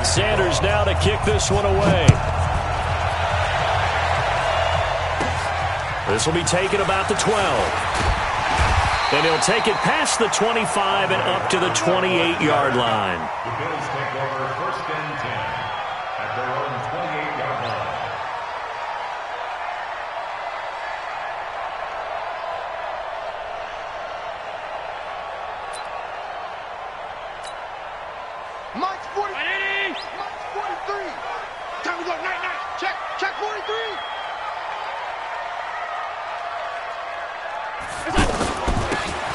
Sanders now to kick this one away. This will be taken about the 12. And he'll take it past the 25 and up to the 28-yard line. The Bills take over 1st and 10 at their own 28-yard line. Mike's 40. Mike's 43. Time to go. Night. Check 43.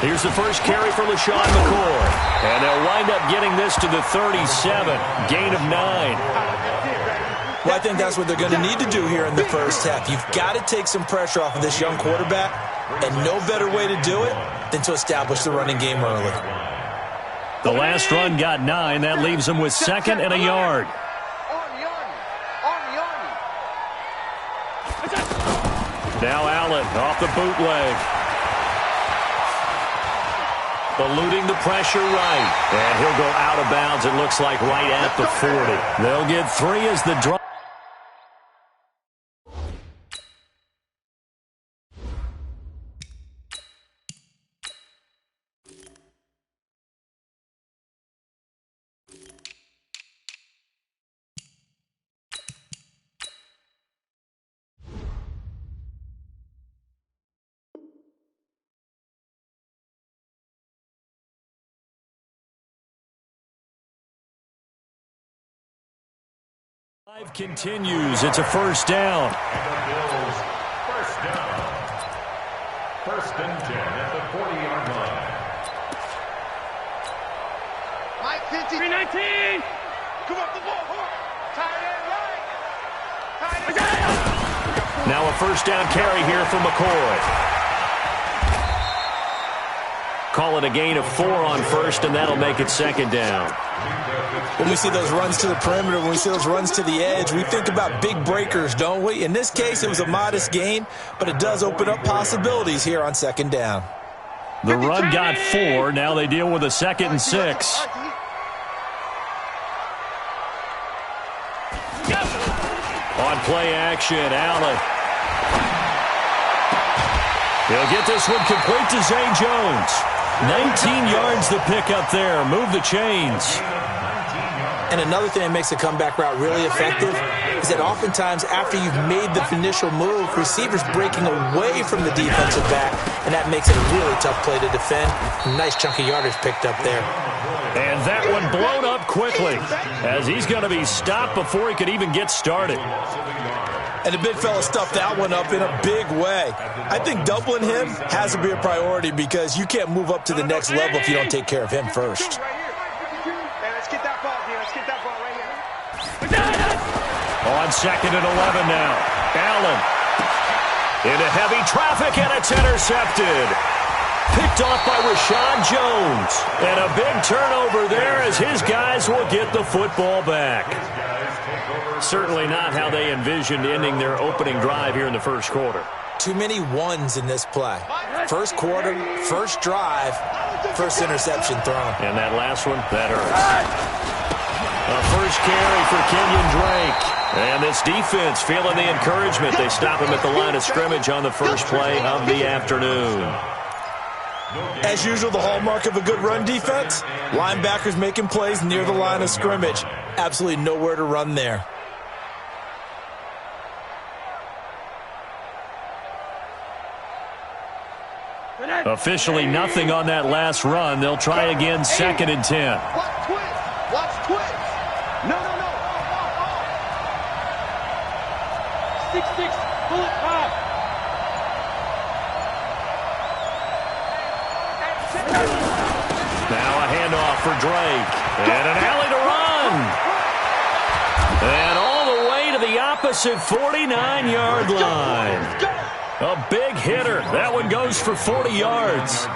Here's the first carry for LaShawn McCoy. And they'll wind up getting this to the 37. Gain of 9. Well, I think that's what they're going to need to do here in the first half. You've got to take some pressure off of this young quarterback, and no better way to do it than to establish the running game early. The last run got 9. That leaves them with 2nd and a yard. Now Allen off the bootleg. Eluding the pressure right. And he'll go out of bounds, it looks like, right at the 40. They'll get 3 as the drive. Drive continues. It's a first down. And the Bills, first down. 1st and 10 at the 40-yard line. Mike 50. 319. Come up the ball. Tight end right. Now a first down carry here for McCoy. Call it a gain of 4 on first, and that'll make it 2nd down. When we see those runs to the perimeter, when we see those runs to the edge, we think about big breakers, don't we? In this case, it was a modest gain, but it does open up possibilities here on 2nd down. The run got 4. Now they deal with a 2nd and 6. On play action, Allen. He'll get this one complete to Zay Jones. 19 yards the pickup there. Move the chains. And another thing that makes the comeback route really effective is that oftentimes after you've made the initial move, receivers breaking away from the defensive back, and that makes it a really tough play to defend. Nice chunk of yardage picked up there. And that one blown up quickly as he's going to be stopped before he could even get started. And the big fella stuffed that one up in a big way. I think doubling him has to be a priority because you can't move up to the next level if you don't take care of him first. On 2nd and 11 now. Allen into heavy traffic, and it's intercepted. Picked off by Rashad Jones. And a big turnover there as his guys will get the football back. Certainly not how they envisioned ending their opening drive here in the first quarter. Too many ones in this play. First quarter, first drive, first interception thrown. And that last one, that hurts. A first carry for Kenyon Drake. And this defense feeling the encouragement. They stop him at the line of scrimmage on the first play of the afternoon. As usual, the hallmark of a good run defense, linebackers making plays near the line of scrimmage. Absolutely nowhere to run there. Officially nothing on that last run. They'll try again 2nd and 10. Watch twins. No. 6-6, bullet pop. Now a handoff for Drake. And an alley to run. And all the way to the opposite 49-yard line. A big hitter. That one goes for 40 yards.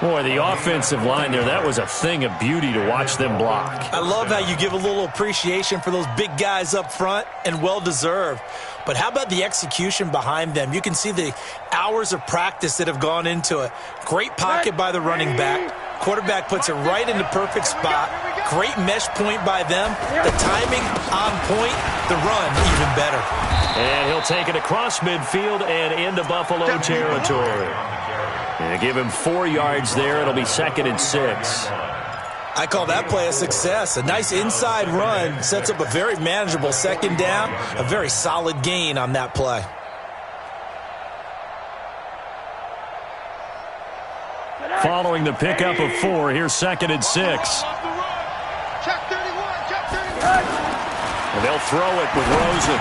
Boy, the offensive line there, that was a thing of beauty to watch them block. I love how you give a little appreciation for those big guys up front, and well-deserved. But how about the execution behind them? You can see the hours of practice that have gone into it. Great pocket by the running back. Quarterback puts it right in the perfect spot. Great mesh point by them. The timing on point. The run even better. And he'll take it across midfield and into Buffalo territory. And give him 4 yards there. It'll be 2nd and 6. I call that play a success. A nice inside run sets up a very manageable 2nd down. A very solid gain on that play. Following the pickup of 4, here's 2nd and 6. Check 31, check 31. And they'll throw it with Rosen.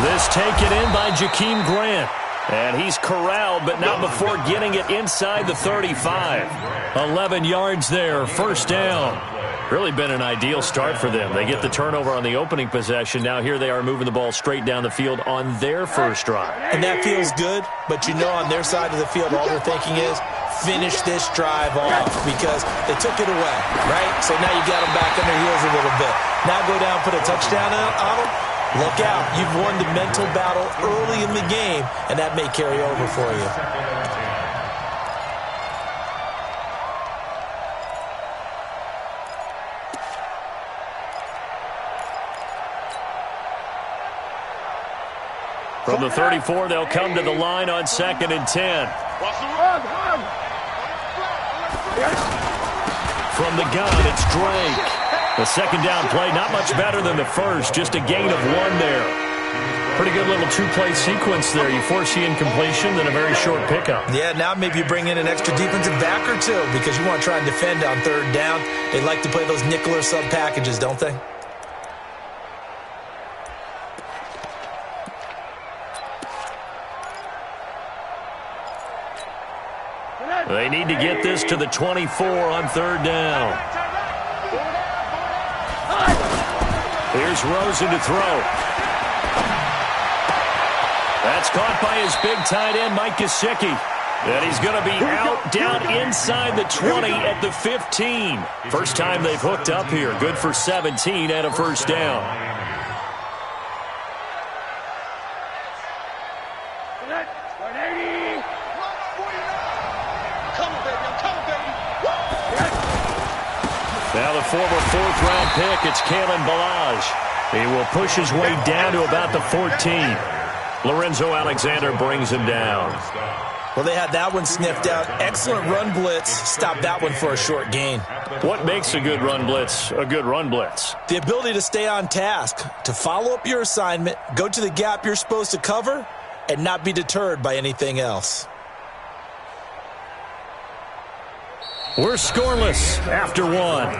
This taken in by Jakeem Grant. And he's corralled, but not before getting it inside the 35. 11 yards there, 1st down. Really been an ideal start for them. They get the turnover on the opening possession. Now here they are moving the ball straight down the field on their first drive. And that feels good, but you know on their side of the field all they're thinking is finish this drive off because they took it away, right? So now you got them back on their heels a little bit. Now go down, put a touchdown on them. Look out. You've won the mental battle early in the game, and that may carry over for you. From the 34, they'll come to the line on 2nd and 10. From the gun, it's Drake. The 2nd down play, not much better than the first, just a gain of 1 there. Pretty good little 2-play sequence there. You force the incompletion, then a very short pickup. Yeah, now maybe you bring in an extra defensive back or 2 because you want to try and defend on 3rd down. They like to play those nickel or sub packages, don't they? They need to get this to the 24 on 3rd down. Here's Rosen to throw. That's caught by his big tight end, Mike Gesicki. And he's going to be out down inside the 20 at the 15. First time they've hooked up here. Good for 17 and a 1st down. Now the former 4th-round pick, it's Kalen Ballage. He will push his way down to about the 14. Lorenzo Alexander brings him down. Well, they had that one sniffed out. Excellent run blitz. Stopped that one for a short gain. What makes a good run blitz a good run blitz? The ability to stay on task, to follow up your assignment, go to the gap you're supposed to cover, and not be deterred by anything else. We're scoreless after 1.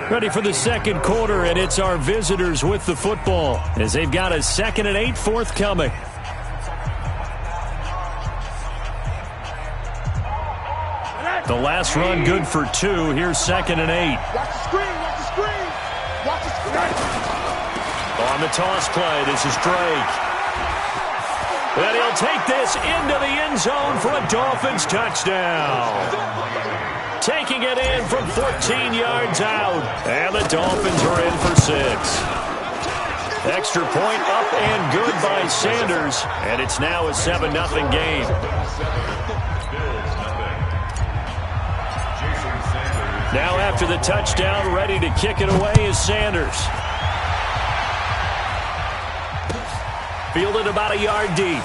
Ready for the 2nd quarter, and it's our visitors with the football as they've got a 2nd and 8 forthcoming. The last run good for 2. Here's 2nd and 8. Watch the screen, watch the screen. Watch the screen. On the toss play, this is Drake. And he'll take this into the end zone for a Dolphins touchdown. Taking it in from 14 yards out. And the Dolphins are in for 6. Extra point up and good by Sanders. And it's now a 7-0 game. Now after the touchdown, ready to kick it away is Sanders. Fielded about a yard deep.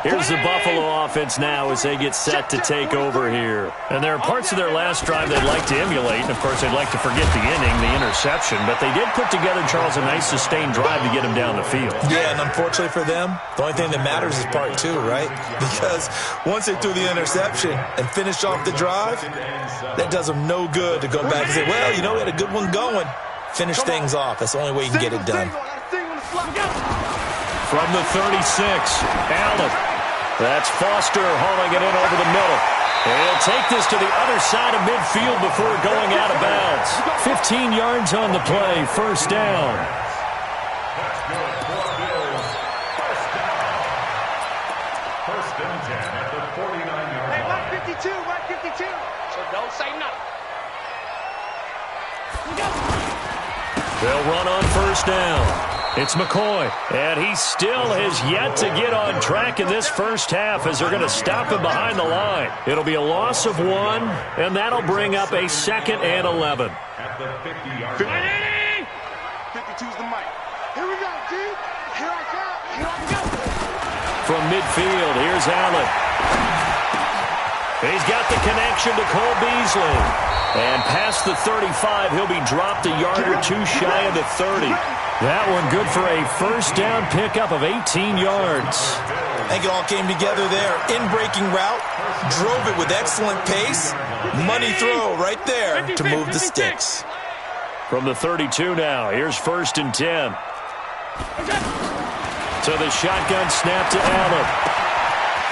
Here's the Buffalo offense now as they get set to take over here. And there are parts of their last drive they'd like to emulate. And, of course, they'd like to forget the inning, the interception. But they did put together, Charles, a nice sustained drive to get him down the field. Yeah, and unfortunately for them, the only thing that matters is part 2, right? Because once they threw the interception and finished off the drive, that does them no good to go back and say, well, you know, we had a good one going. Finish things off. That's the only way you can get it done. From the 36, Allen. That's Foster hauling it in over the middle. And he'll take this to the other side of midfield before going out of bounds. 15 yards on the play, 1st down. That's good for Bills. 1st down. 1st and 10 at the 49-yard line. Hey, 152, 152. So don't say nothing. They'll run on first down. It's McCoy, and he still has yet to get on track in this first half as they're going to stop him behind the line. It'll be a loss of 1, and that'll bring up a 2nd and 11. At the 50-yard line. 52's the mic. Here we go, G. Here I go. Here I go. From midfield, here's Allen. He's got the connection to Cole Beasley. And past the 35, he'll be dropped a yard or 2 shy of the 30. That one good for a first down pickup of 18 yards. I think it all came together there. In-breaking route, drove it with excellent pace. Money throw right there to move the sticks. From the 32 now, here's 1st and 10. So the shotgun snap to Allen.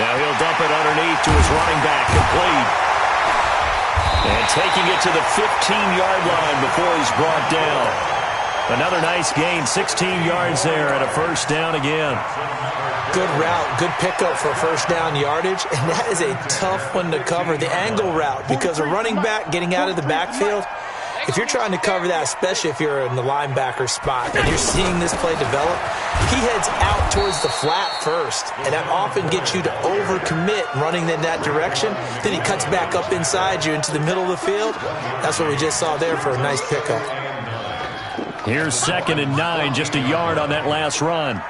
Now he'll dump it underneath to his running back, complete. And taking it to the 15-yard line before he's brought down. Another nice gain, 16 yards there and a first down again. Good route, good pickup for first down yardage, and that is a tough one to cover, the angle route, because a running back getting out of the backfield, if you're trying to cover that, especially if you're in the linebacker spot and you're seeing this play develop, he heads out towards the flat first, and that often gets you to overcommit running in that direction. Then he cuts back up inside you into the middle of the field. That's what we just saw there for a nice pickup. Here's 2nd and 9, just a yard on that last run.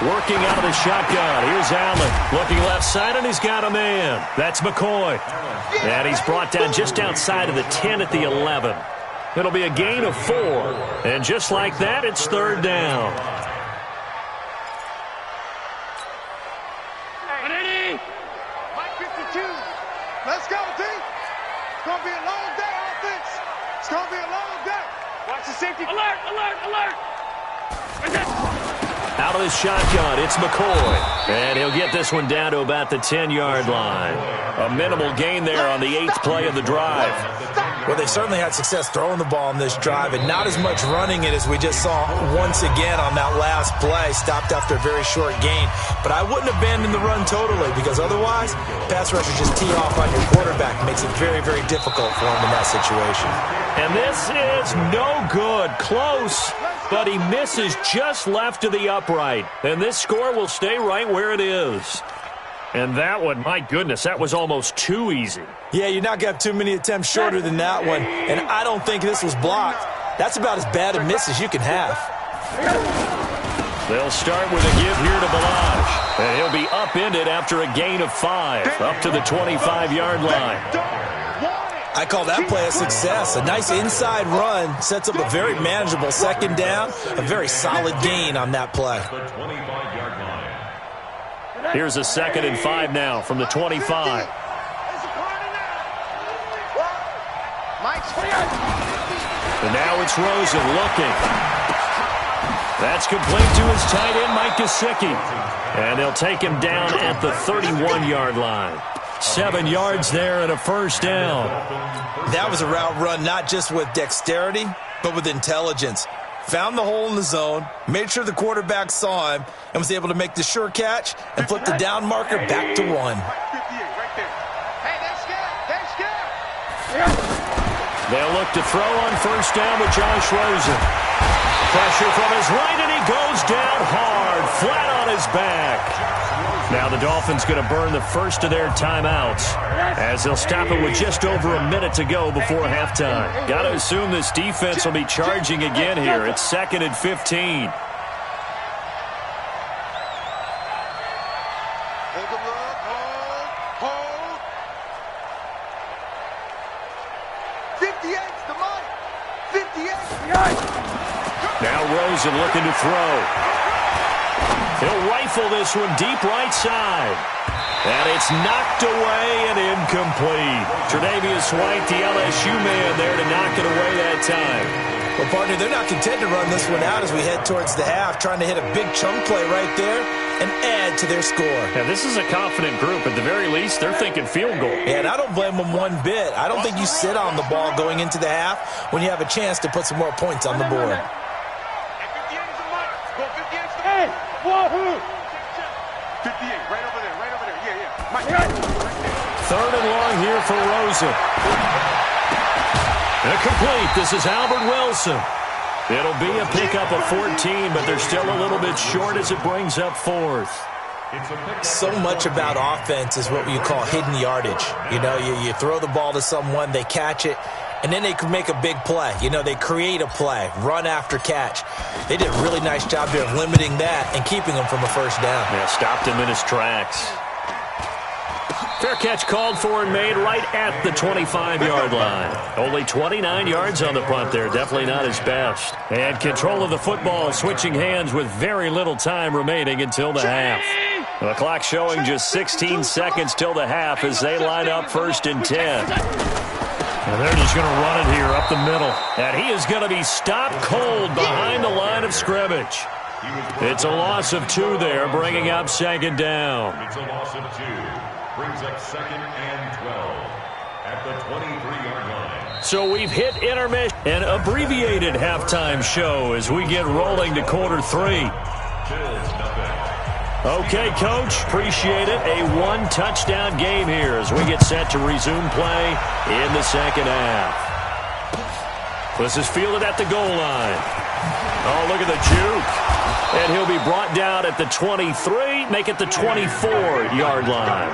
Working out of the shotgun. Here's Allen. Looking left side, and he's got a man. That's McCoy. And he's brought down just outside of the 10 at the 11. It'll be a gain of 4. And just like that, it's 3rd down. Mike 52. Let's go, D. It's going to be a long day, offense. It's going to be a long day. Watch the safety. Alert, alert, alert. Out of the shotgun, it's McCoy. And he'll get this one down to about the 10-yard line. A minimal gain there on the 8th play of the drive. Well, they certainly had success throwing the ball in this drive, and not as much running it as we just saw once again on that last play. Stopped after a very short gain. But I wouldn't abandon the run totally, because otherwise, pass rushers just tee off on your quarterback. Makes it very, very difficult for him in that situation. And this is no good. Close, but he misses just left of the upright. And this score will stay right where it is. And that one, my goodness, that was almost too easy. Yeah, you're not going to have too many attempts shorter than that one. And I don't think this was blocked. That's about as bad a miss as you can have. They'll start with a give here to Balaj. And he'll be upended after a gain of 5, up to the 25-yard line. I call that play a success. A nice inside run sets up a very manageable 2nd down. A very solid gain on that play. Here's a 2nd and 5 now from the 25. And now it's Rosen looking. That's complete to his tight end, Mike Gesicki. And they'll take him down at the 31-yard line. 7 yards there and a first down. That was a route run not just with dexterity, but with intelligence. Found the hole in the zone, made sure the quarterback saw him, and was able to make the sure catch and flip the down marker back to 1. They'll look to throw on first down with Josh Rosen. Pressure from his right, and he goes down hard, flat on his back. Now the Dolphins going to burn the first of their timeouts as they'll stop it with just over a minute to go before halftime. Got to assume this defense will be charging again here. It's 2nd and 15. Hold. 58's the mark. 58. Now Rosen looking to throw. He'll rifle this one deep right side. And it's knocked away and incomplete. Tre'Davious White, the LSU man, there to knock it away that time. Well, partner, they're not content to run this one out as we head towards the half, trying to hit a big chunk play right there and add to their score. Now, this is a confident group. At the very least, they're thinking field goal. Yeah, and I don't blame them one bit. I don't think you sit on the ball going into the half when you have a chance to put some more points on the board. Hey, whoa! 58, right over there, yeah. Mike, right there. 3rd and long here for Rosen. Complete. This is Albert Wilson. It'll be a pickup of 14, but they're still a little bit short as it brings up fourth. So much about offense is what you call hidden yardage. You know, you throw the ball to someone, they catch it, and then they can make a big play. You know, they create a play, run after catch. They did a really nice job there of limiting that and keeping him from a first down. Yeah, stopped him in his tracks. Fair catch called for and made right at the 25-yard line. Only 29 yards on the punt there. Definitely not his best. And control of the football, switching hands with very little time remaining until the half. The clock showing just 16 seconds till the half as they line up 1st and 10. And they're just going to run it here up the middle. And he is going to be stopped cold behind the line of scrimmage. It's a loss of 2 there, bringing up 2nd down. It's a loss of 2. Brings up 2nd and 12 at the 23-yard line. So we've hit intermission, an abbreviated halftime show as we get rolling to quarter 3. Okay, Coach, appreciate it. A 1-touchdown game here as we get set to resume play in the 2nd half. This is fielded at the goal line. Oh, look at the juke. And he'll be brought down at the 23, make it the 24-yard line.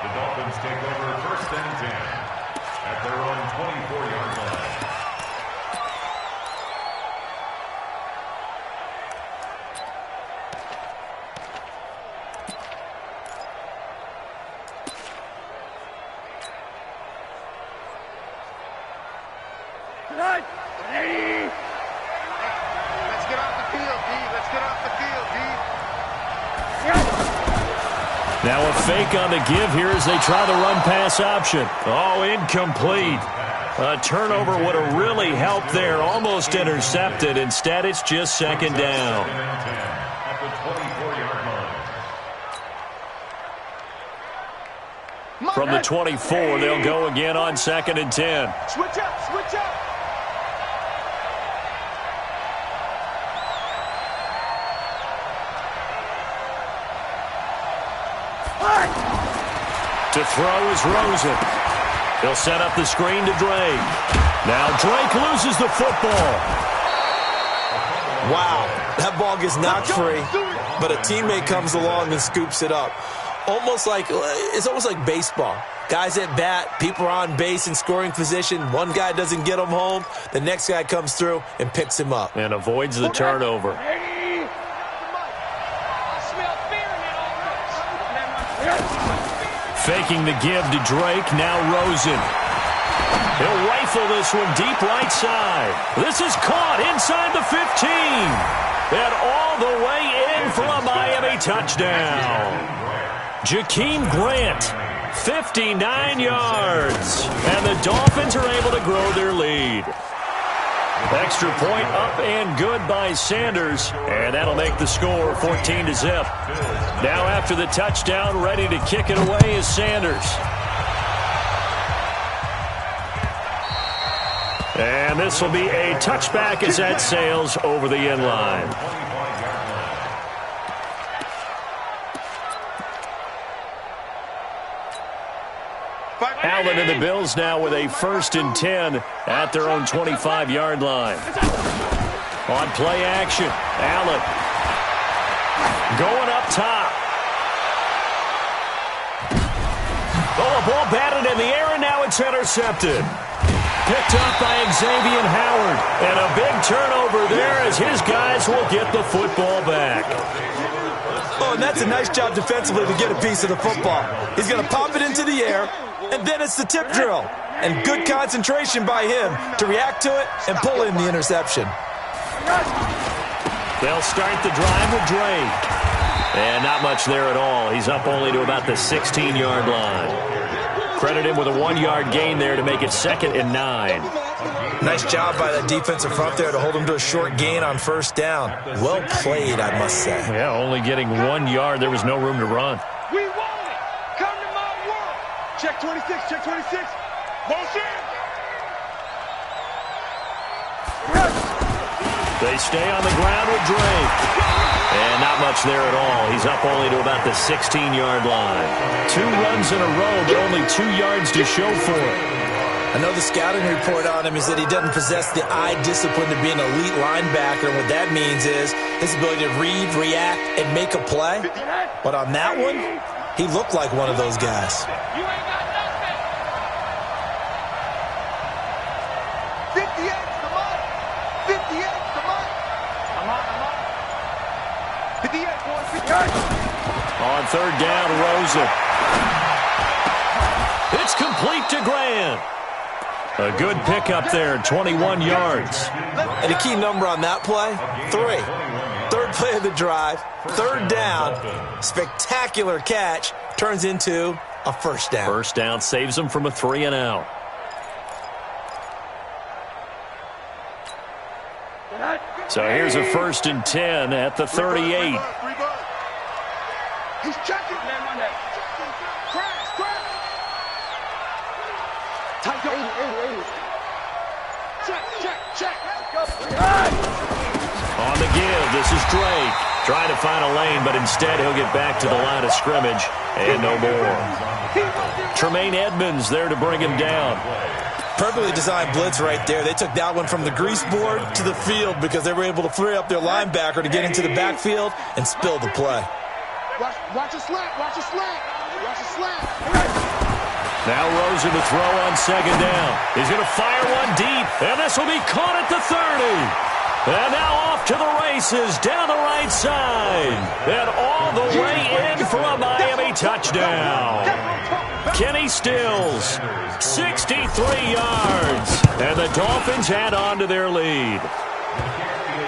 The Dolphins take over 1st and 10 at their own 24-yard line. Ready? Let's get off the field, D. Let's get off the field, D. Now a fake on the give here as they try the run-pass option. Oh, incomplete. A turnover would have really helped there. Almost intercepted. Instead, it's just 2nd down. At the 24-yard line. From the 24, they'll go again on 2nd and 10. Switch up, switch up. To throw is Rosen. He'll set up the screen to Drake. Now Drake loses the football. Wow, that ball gets knocked free, but a teammate comes along and scoops it up. It's almost like baseball. Guys at bat, people are on base in scoring position. One guy doesn't get him home. The next guy comes through and picks him up. And avoids the turnover. Faking the give to Drake, now Rosen. He'll rifle this one deep right side. This is caught inside the 15. And all the way in for a Miami touchdown. Jakeem Grant, 59 yards. And the Dolphins are able to grow their lead. Extra point up and good by Sanders. And that'll make the score 14-0. Now after the touchdown, ready to kick it away is Sanders. And this will be a touchback as that sails over the end line. Allen and the Bills now with a 1st and 10 at their own 25-yard line. On play action, Allen going up top. Oh, a ball batted in the air, and now it's intercepted. Picked up by Xavier Howard. And a big turnover there as his guys will get the football back. Oh, and that's a nice job defensively to get a piece of the football. He's going to pop it into the air, and then it's the tip drill. And good concentration by him to react to it and pull in the interception. They'll start the drive with Drake. And not much there at all. He's up only to about the 16-yard line. Credit him with a 1-yard gain there to make it 2nd and 9. Nice job by that defensive front there to hold him to a short gain on 1st down. Well played, I must say. Yeah, only getting 1 yard. There was no room to run. We want it. Come to my world. Check 26, check 26. Motion. They stay on the ground with Drake. And not much there at all. He's up only to about the 16-yard line. 2 runs in a row, but only 2 yards to show for it. I know the scouting report on him is that he doesn't possess the eye discipline to be an elite linebacker, and what that means is his ability to read, react, and make a play. But on that one, he looked like one of those guys. You ain't got nothing. 58's the mark. 58's the mark. I'm on. 58, boys. 58. On third down, Rosen. It's complete to Grant. A good pickup there, 21 yards. And a key number on that play, 3. Third play of the drive, third down, spectacular catch, turns into a first down. First down saves them from a 3-and-out. So here's a 1st and 10 at the 38. He's checking. Crash. Tight 80. Check. On the give, this is Drake. Trying to find a lane, but instead he'll get back to the line of scrimmage. And no more. Tremaine Edmonds there to bring him down. Perfectly designed blitz right there. They took that one from the grease board to the field because they were able to free up their linebacker to get into the backfield and spill the play. Watch a slant. Now Rosen to throw on 2nd down. He's going to fire one deep, and this will be caught at the 30. And now off to the races down the right side. And all the way in for a Miami touchdown. Kenny Stills, 63 yards. And the Dolphins add on to their lead.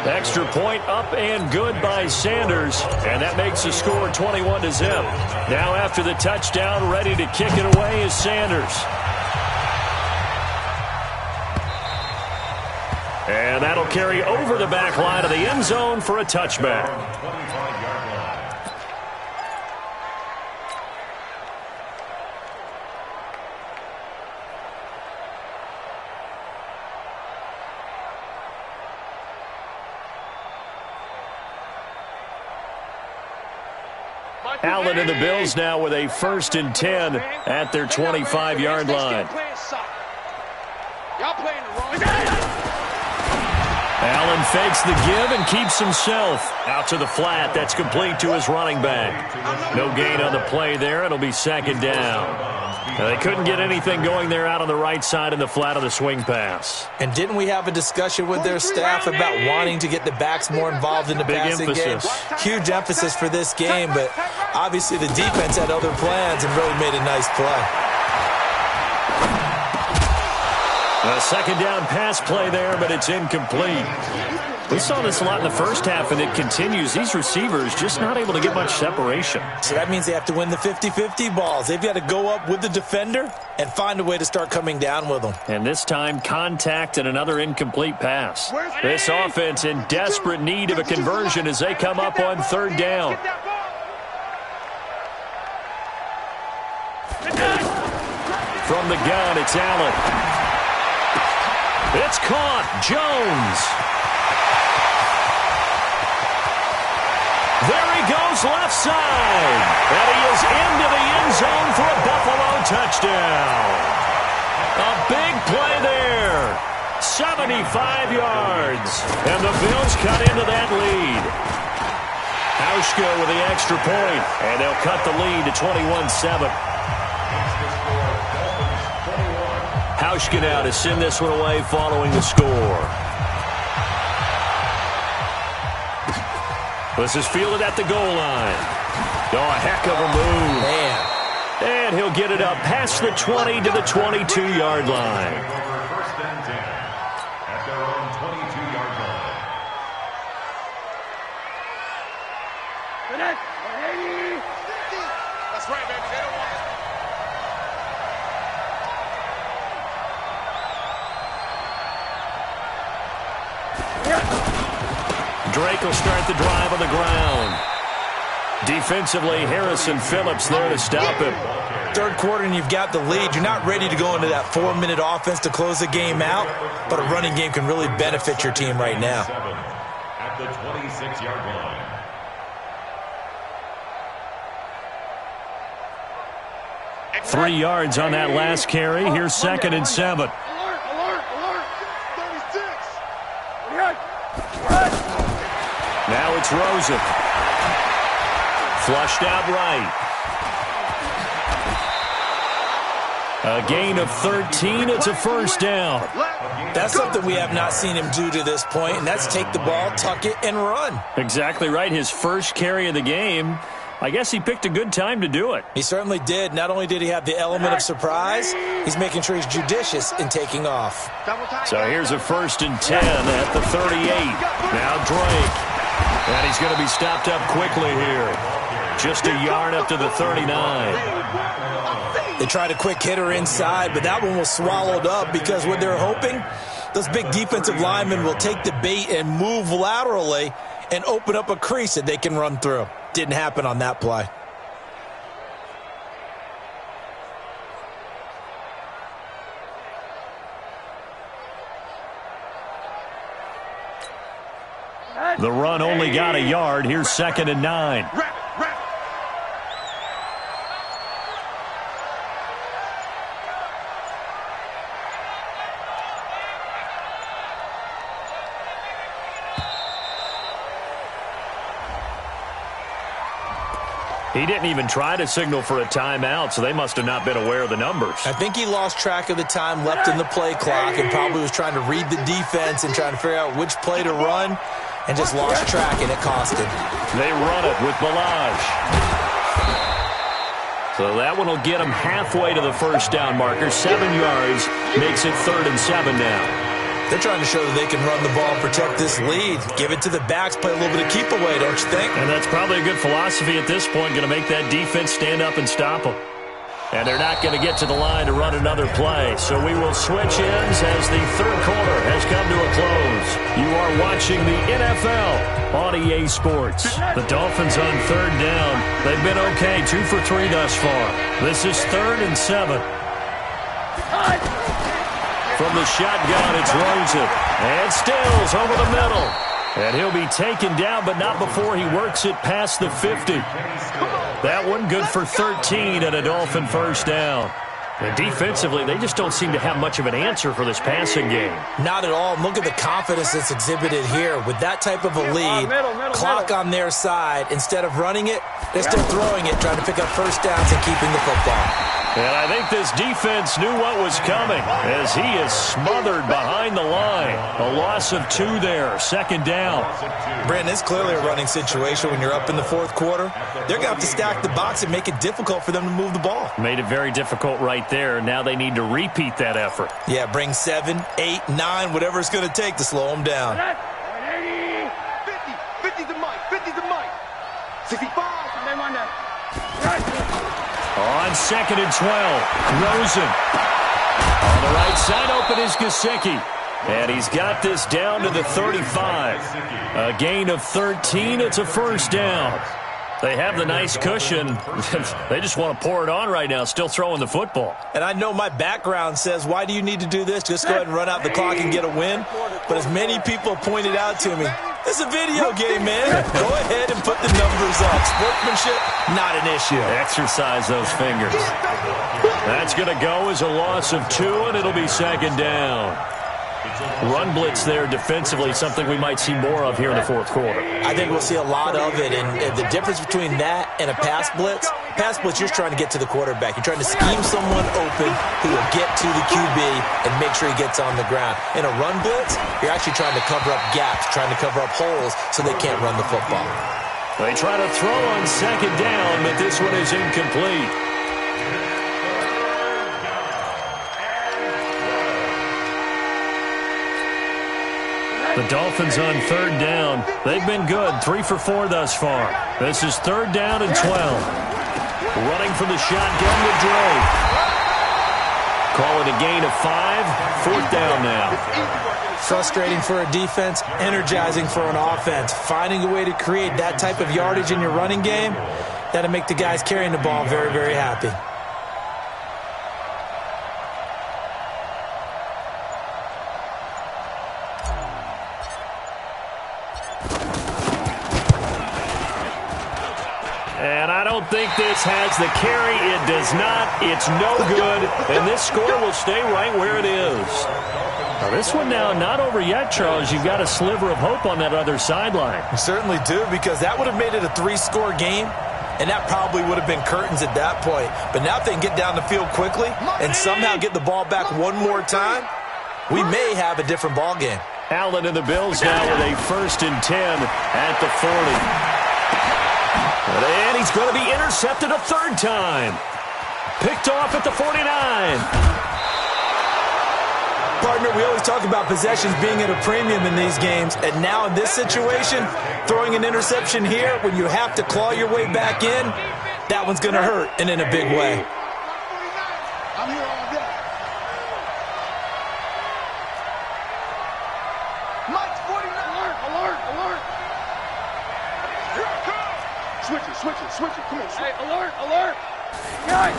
Extra point up and good by Sanders. And that makes the score 21-0. Now after the touchdown, ready to kick it away is Sanders. And that'll carry over the back line of the end zone for a touchback. Allen and the Bills now with a 1st and 10 at their 25-yard line. Y'all playing the wrong. Allen fakes the give and keeps himself out to the flat. That's complete to his running back. No gain on the play there. It'll be 2nd down. Now, they couldn't get anything going there out on the right side in the flat of the swing pass. And didn't we have a discussion with their staff about wanting to get the backs more involved in the passing game? Huge emphasis for this game, but obviously the defense had other plans and really made a nice play. A 2nd down pass play there, but it's incomplete. We saw this a lot in the first half, and it continues. These receivers just not able to get much separation. So that means they have to win the 50-50 balls. They've got to go up with the defender and find a way to start coming down with them. And this time, contact and another incomplete pass. This offense in desperate need of a conversion as they come up on 3rd down. From the gun, it's Allen. It's caught. Jones. There he goes left side. And he is into the end zone for a Buffalo touchdown. A big play there. 75 yards. And the Bills cut into that lead. Hauschka with the extra point. And they'll cut the lead to 21-7. Hauschka now to send this one away following the score. This is fielded at the goal line. Oh, a heck of a move. Man. And he'll get it up past the 20 to the 22-yard line. First and 10 at their own 22-yard line. That's right, baby. They don't want it. Drake will start the drive on the ground. Defensively, Harrison Phillips there to stop him. Third quarter and you've got the lead. You're not ready to go into that 4-minute offense to close the game out, but a running game can really benefit your team right now. At the 26-yard line. 3 yards on that last carry. Here's 2nd and 7. Alert. 36. Now it's Rosen. Flushed out right. A gain of 13. It's a first down. That's something we have not seen him do to this point, and that's take the ball, tuck it, and run. Exactly right. His first carry of the game. I guess he picked a good time to do it. He certainly did. Not only did he have the element of surprise, he's making sure he's judicious in taking off. So here's a 1st and 10 at the 38. Now Drake. And he's going to be stopped up quickly here. Just a yard up to the 39. They tried a quick hitter inside, but that one was swallowed up because what they're hoping, those big defensive linemen will take the bait and move laterally and open up a crease that they can run through. Didn't happen on that play. The run only got a yard. Here's 2nd and 9. He didn't even try to signal for a timeout, so they must have not been aware of the numbers. I think he lost track of the time left in the play clock and probably was trying to read the defense and trying to figure out which play to run and just lost track, and it cost him. They run it with Balaj. So that one will get him halfway to the first down marker. 7 yards makes it 3rd and 7 now. They're trying to show that they can run the ball and protect this lead. Give it to the backs, play a little bit of keep away, don't you think? And that's probably a good philosophy at this point, going to make that defense stand up and stop them. And they're not going to get to the line to run another play. So we will switch ends as the 3rd quarter has come to a close. You are watching the NFL on EA Sports. The Dolphins on 3rd down. They've been okay, 2 for 3 thus far. This is 3rd and 7. From the shotgun, it's Rosen. And Stills over the middle. And he'll be taken down, but not before he works it past the 50. That one good for 13 and a Dolphin first down. And defensively, they just don't seem to have much of an answer for this passing game. Not at all. Look at the confidence that's exhibited here. With that type of a lead, clock on their side, instead of running it, they're still throwing it, trying to pick up first downs and keeping the football. And I think this defense knew what was coming as he is smothered behind the line. A loss of 2 there, 2nd down. Brandon, it's clearly a running situation when you're up in the 4th quarter. They're going to have to stack the box and make it difficult for them to move the ball. Made it very difficult right there. Now they need to repeat that effort. Yeah, bring 7, 8, 9, whatever it's going to take to slow them down. 50 to Mike, 65. On 2nd and 12, Rosen. On the right side, open is Gesicki. And he's got this down to the 35. A gain of 13. It's a first down. They have the nice cushion. They just want to pour it on right now, still throwing the football. And I know my background says, why do you need to do this? Just go ahead and run out the clock and get a win. But as many people pointed out to me, it's a video game, man. Go ahead and put the numbers up. Sportsmanship, not an issue. Exercise those fingers. That's going to go as a loss of 2, and it'll be 2nd down. Run blitz there defensively, something we might see more of here in the 4th quarter. I think we'll see a lot of it, and the difference between that and a pass blitz, you're trying to get to the quarterback. You're trying to scheme someone open who will get to the QB and make sure he gets on the ground. In a run blitz, you're actually trying to cover up gaps, trying to cover up holes so they can't run the football. They try to throw on 2nd down, but this one is incomplete. The Dolphins on 3rd down. They've been good, 3 for 4 thus far. This is 3rd down and 12. Running from the shotgun with Drake. Call it a gain of 5. 4th down now. Frustrating for a defense, energizing for an offense. Finding a way to create that type of yardage in your running game, that'll make the guys carrying the ball very, very happy. And I don't think this has the carry. It does not. It's no good. And this score will stay right where it is. Now, this one now not over yet, Charles. You've got a sliver of hope on that other sideline. You certainly do, because that would have made it a 3-score game, and that probably would have been curtains at that point. But now if they can get down the field quickly and somehow get the ball back one more time, we may have a different ball game. Allen and the Bills now with a 1st and 10 at the 40. And he's going to be intercepted a 3rd time. Picked off at the 49. Partner, we always talk about possessions being at a premium in these games, and now in this situation, throwing an interception here when you have to claw your way back in, that one's going to hurt, and in a big way. I'm here all day. Mike's 49. Alert, alert, alert. Here I come. Switch it. Come on, switch. Hey, alert, alert. Right.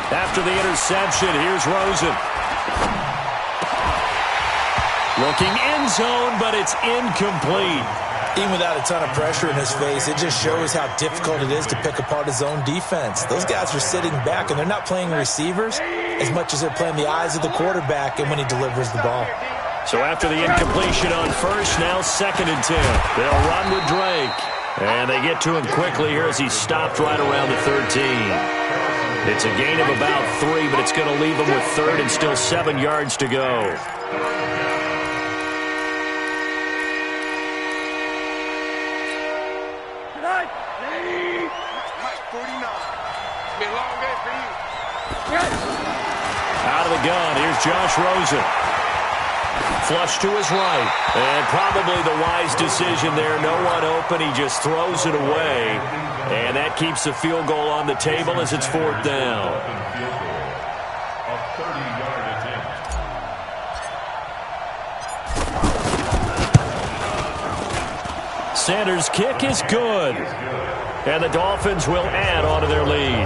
After the interception, here's Rosen. Looking end zone, but it's incomplete. Even without a ton of pressure in his face, it just shows how difficult it is to pick apart his own defense. Those guys are sitting back, and they're not playing receivers as much as they're playing the eyes of the quarterback and when he delivers the ball. So after the incompletion on 1st, now 2nd and 10. They'll run with Drake. And they get to him quickly here as he's stopped right around the 13. It's a gain of about 3, but it's going to leave him with 3rd and still 7 yards to go. Out of the gun, here's Josh Rosen. Flush to his right. And probably the wise decision there. No one open. He just throws it away. And that keeps the field goal on the table as it's 4th down. Sanders' kick is good. And the Dolphins will add on to their lead.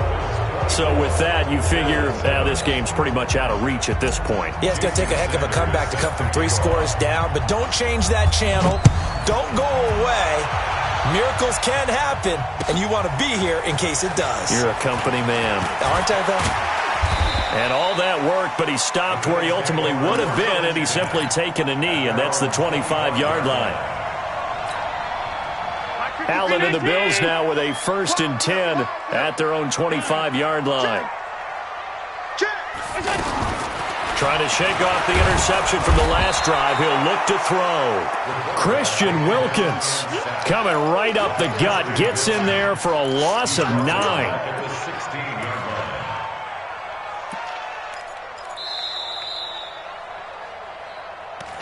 So with that, you figure this game's pretty much out of reach at this point. Yeah, it's going to take a heck of a comeback to come from 3 scores down, but don't change that channel. Don't go away. Miracles can happen, and you want to be here in case it does. You're a company man. Aren't I, though? And all that work, but he stopped where he ultimately would have been, and he's simply taken a knee, and that's the 25-yard line. Allen and the Bills now with a 1st and 10 at their own 25-yard line. Trying to shake off the interception from the last drive. He'll look to throw. Christian Wilkins coming right up the gut. Gets in there for a loss of 9.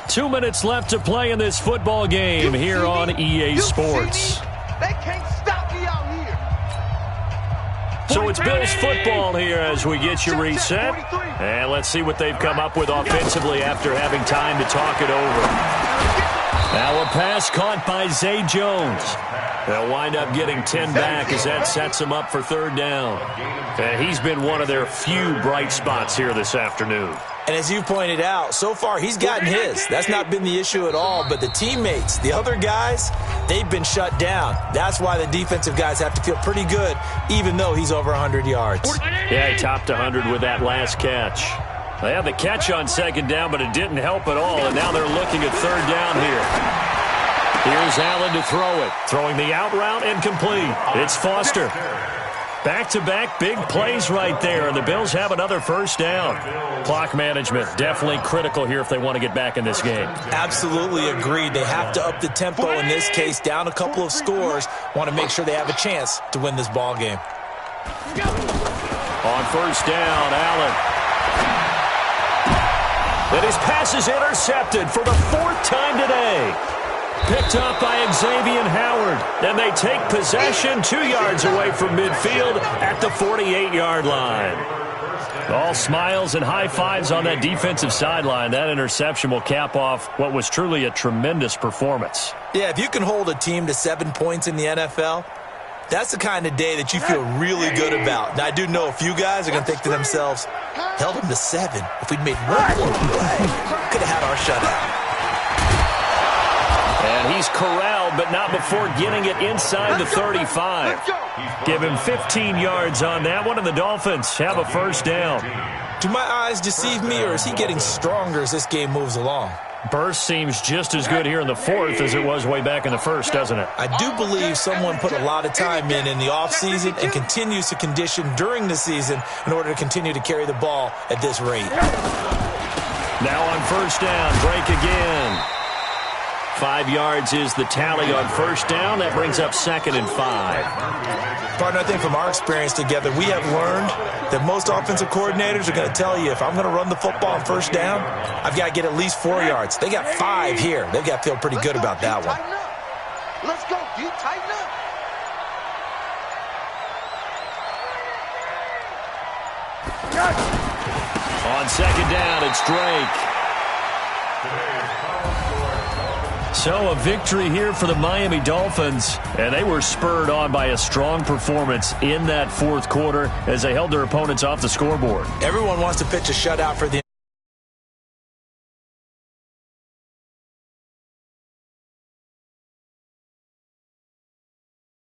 2 minutes left to play in this football game here on EA Sports. They can't stop me out here. So it's Bills football here as we get you reset. And let's see what they've come up with offensively after having time to talk it over. Now a pass caught by Zay Jones. They'll wind up getting 10 back as that sets them up for 3rd down. And he's been one of their few bright spots here this afternoon. And as you pointed out, so far he's gotten his. That's not been the issue at all. But the teammates, the other guys, they've been shut down. That's why the defensive guys have to feel pretty good, even though he's over 100 yards. Yeah, he topped 100 with that last catch. They had the catch on 2nd down, but it didn't help at all. And now they're looking at 3rd down here. Here's Allen to throw it. Throwing the out route and complete. It's Foster. Back-to-back big plays right there, and the Bills have another 1st down. Clock management definitely critical here if they want to get back in this game. Absolutely agreed. They have to up the tempo in this case, down a couple of scores. Want to make sure they have a chance to win this ball game. On 1st down, Allen. And his pass is intercepted for the 4th time today. Picked up by Xavier Howard. And they take possession 2 yards away from midfield at the 48-yard line. All smiles and high fives on that defensive sideline. That interception will cap off what was truly a tremendous performance. Yeah, if you can hold a team to 7 points in the NFL, that's the kind of day that you feel really good about. Now, I do know a few guys are going to think to themselves, held them to 7. If we'd made one more play, could have had our shutout. And He's corralled, but not before getting it inside the 35. Give him 15 yards on that one, and the Dolphins have a first down. Do my eyes deceive me, or is he getting stronger as this game moves along? Burst seems just as good here in the fourth as it was way back in the first, doesn't it? I do believe someone put a lot of time in the offseason and continues to condition during the season in order to continue to carry the ball at this rate. Now on first down, Drake again. 5 yards is the tally on first down. That brings up 2nd and 5. Partner, I think from our experience together, we have learned that most offensive coordinators are going to tell you, if I'm going to run the football on first down, I've got to get at least 4 yards. They got 5 here. They've got to feel pretty good about that one. Let's go, dude. Tighten up. On second down, it's Drake. So a victory here for the Miami Dolphins, and they were spurred on by a strong performance in that fourth quarter as they held their opponents off the scoreboard. Everyone wants to pitch a shutout for the